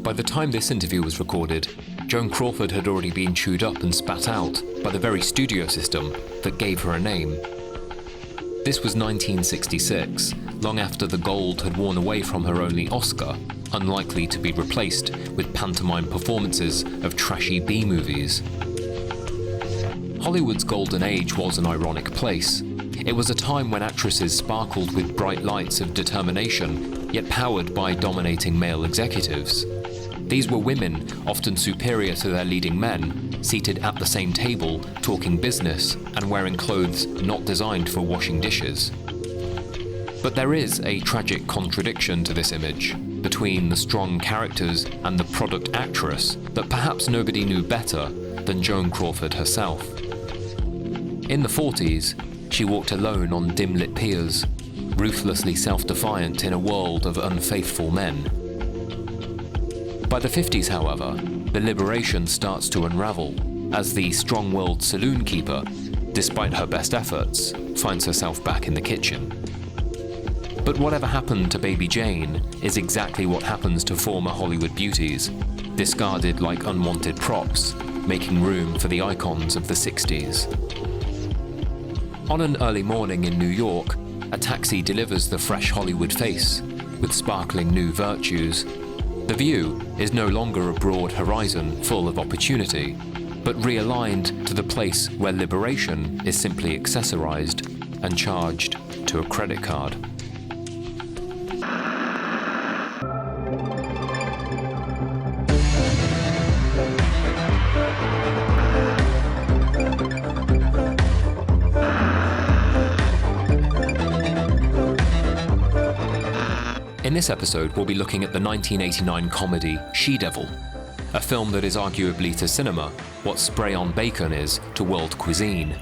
By the time this interview was recorded, Joan Crawford had already been chewed up and spat out by the very studio system that gave her a name. This was 1966, long after the gold had worn away from her only Oscar, unlikely to be replaced with pantomime performances of trashy B-movies. Hollywood's golden age was an ironic place. It was a time when actresses sparkled with bright lights of determination, yet powered by dominating male executives. These were women, often superior to their leading men, seated at the same table, talking business, and wearing clothes not designed for washing dishes. But there is a tragic contradiction to this image, between the strong characters and the product actress that perhaps nobody knew better than Joan Crawford herself. In the 40s, she walked alone on dim-lit piers, ruthlessly self-defiant in a world of unfaithful men. By the 50s, however, the liberation starts to unravel as the strong-willed saloon keeper, despite her best efforts, finds herself back in the kitchen. But whatever happened to Baby Jane is exactly what happens to former Hollywood beauties, discarded like unwanted props, making room for the icons of the 60s. On an early morning in New York, a taxi delivers the fresh Hollywood face, with sparkling new virtues. The view is no longer a broad horizon full of opportunity, but realigned to the place where liberation is simply accessorized and charged to a credit card. In this episode, we'll be looking at the 1989 comedy She-Devil, a film that is arguably to cinema what spray-on bacon is to world cuisine.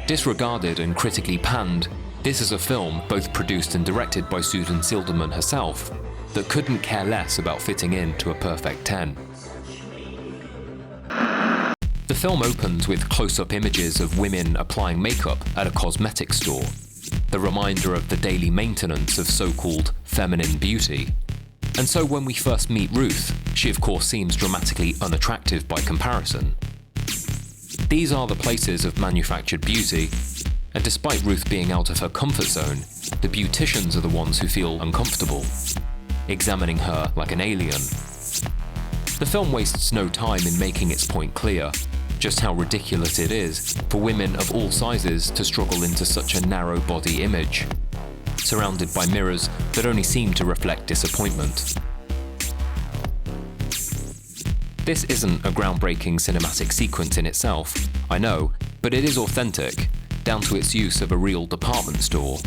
Disregarded and critically panned, this is a film both produced and directed by Susan Silderman herself that couldn't care less about fitting into a perfect 10. The film opens with close-up images of women applying makeup at a cosmetics store, the reminder of the daily maintenance of so-called feminine beauty. And so when we first meet Ruth, she of course seems dramatically unattractive by comparison. These are the places of manufactured beauty, and despite Ruth being out of her comfort zone, the beauticians are the ones who feel uncomfortable, examining her like an alien. The film wastes no time in making its point clear, just how ridiculous it is for women of all sizes to struggle into such a narrow body image, surrounded by mirrors that only seem to reflect disappointment. This isn't a groundbreaking cinematic sequence in itself, I know, but it is authentic, down to its use of a real department store.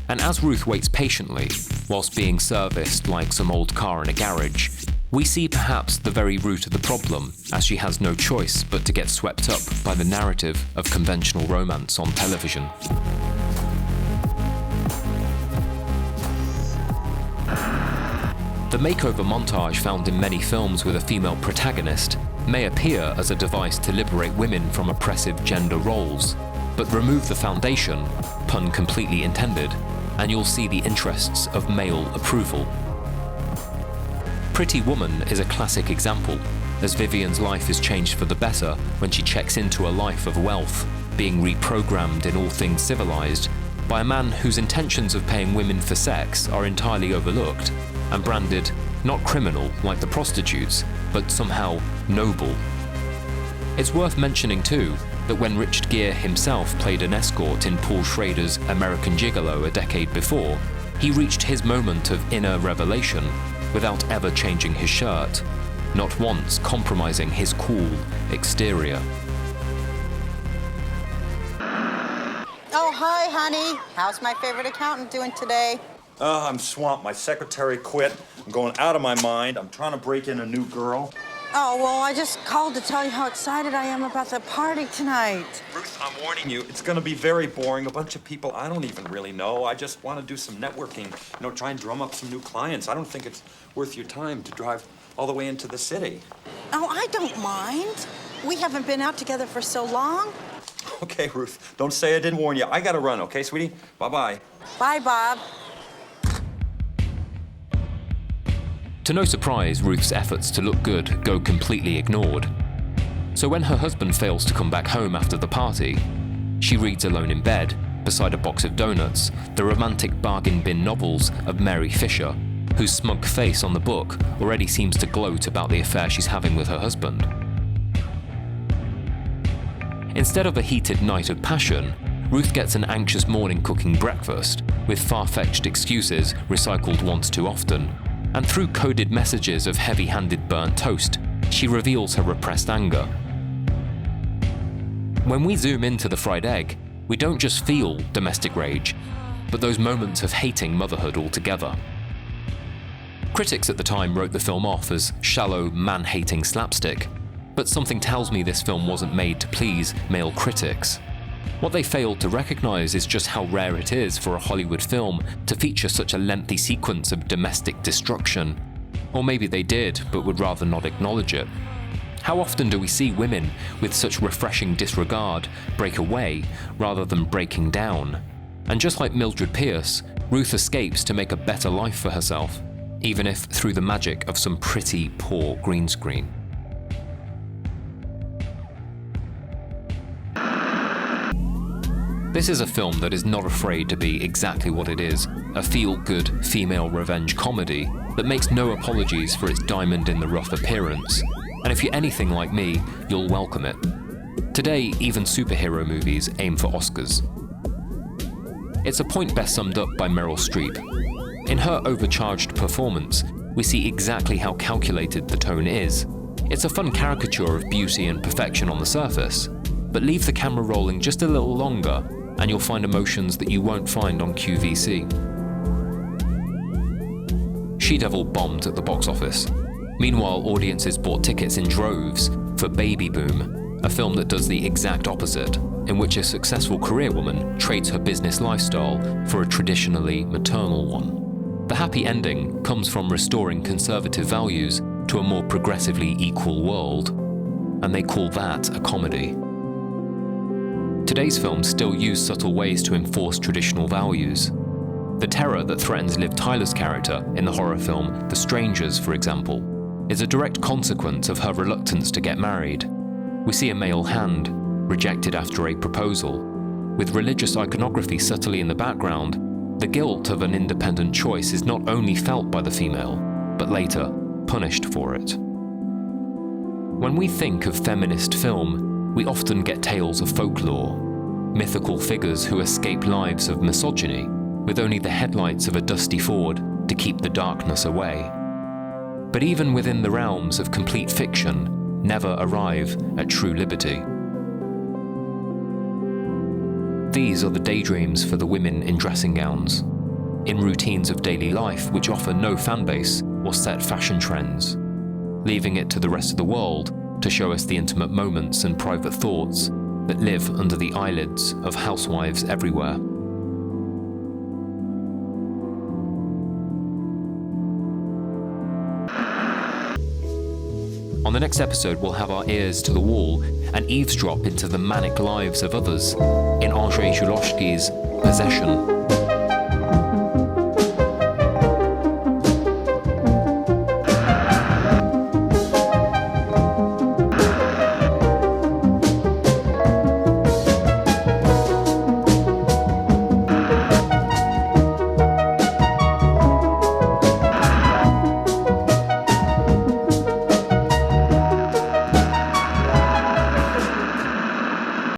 And as Ruth waits patiently, whilst being serviced like some old car in a garage, we see perhaps the very root of the problem, as she has no choice but to get swept up by the narrative of conventional romance on television. The makeover montage found in many films with a female protagonist may appear as a device to liberate women from oppressive gender roles, but remove the foundation, pun completely intended, and you'll see the interests of male approval. Pretty Woman is a classic example, as Vivian's life is changed for the better when she checks into a life of wealth, being reprogrammed in all things civilized by a man whose intentions of paying women for sex are entirely overlooked and branded not criminal like the prostitutes, but somehow noble. It's worth mentioning too that when Richard Gere himself played an escort in Paul Schrader's American Gigolo a decade before, he reached his moment of inner revelation without ever changing his shirt, not once compromising his cool exterior. Oh, hi, honey. How's my favorite accountant doing today? I'm swamped. My secretary quit. I'm going out of my mind. I'm trying to break in a new girl. Oh, well, I just called to tell you how excited I am about the party tonight. Ruth, I'm warning you, it's going to be very boring. A bunch of people I don't even really know. I just want to do some networking, try and drum up some new clients. I don't think it's worth your time to drive all the way into the city. Oh, I don't mind. We haven't been out together for so long. Okay, Ruth, don't say I didn't warn you. I got to run, okay, sweetie? Bye-bye. Bye, Bob. To no surprise, Ruth's efforts to look good go completely ignored. So when her husband fails to come back home after the party, she reads alone in bed, beside a box of donuts, the romantic bargain bin novels of Mary Fisher, whose smug face on the book already seems to gloat about the affair she's having with her husband. Instead of a heated night of passion, Ruth gets an anxious morning cooking breakfast, with far-fetched excuses recycled once too often, and through coded messages of heavy-handed burnt toast, she reveals her repressed anger. When we zoom into the fried egg, we don't just feel domestic rage, but those moments of hating motherhood altogether. Critics at the time wrote the film off as shallow, man-hating slapstick, but something tells me this film wasn't made to please male critics. What they failed to recognize is just how rare it is for a Hollywood film to feature such a lengthy sequence of domestic destruction. Or maybe they did, but would rather not acknowledge it. How often do we see women with such refreshing disregard break away rather than breaking down? And just like Mildred Pierce, Ruth escapes to make a better life for herself, even if through the magic of some pretty poor green screen. This is a film that is not afraid to be exactly what it is, a feel-good female revenge comedy that makes no apologies for its diamond-in-the-rough appearance. And if you're anything like me, you'll welcome it. Today, even superhero movies aim for Oscars. It's a point best summed up by Meryl Streep. In her overcharged performance, we see exactly how calculated the tone is. It's a fun caricature of beauty and perfection on the surface, but leave the camera rolling just a little longer, and you'll find emotions that you won't find on QVC. She-Devil bombed at the box office. Meanwhile, audiences bought tickets in droves for Baby Boom, a film that does the exact opposite, in which a successful career woman trades her business lifestyle for a traditionally maternal one. The happy ending comes from restoring conservative values to a more progressively equal world, and they call that a comedy. Today's films still use subtle ways to enforce traditional values. The terror that threatens Liv Tyler's character in the horror film The Strangers, for example, is a direct consequence of her reluctance to get married. We see a male hand, rejected after a proposal. With religious iconography subtly in the background, the guilt of an independent choice is not only felt by the female, but later punished for it. When we think of feminist film, we often get tales of folklore, mythical figures who escape lives of misogyny, with only the headlights of a dusty Ford to keep the darkness away. But even within the realms of complete fiction, never arrive at true liberty. These are the daydreams for the women in dressing gowns, in routines of daily life which offer no fanbase or set fashion trends, leaving it to the rest of the world to show us the intimate moments and private thoughts that live under the eyelids of housewives everywhere. On the next episode, we'll have our ears to the wall and eavesdrop into the manic lives of others in Andrzej Żuławski's Possession.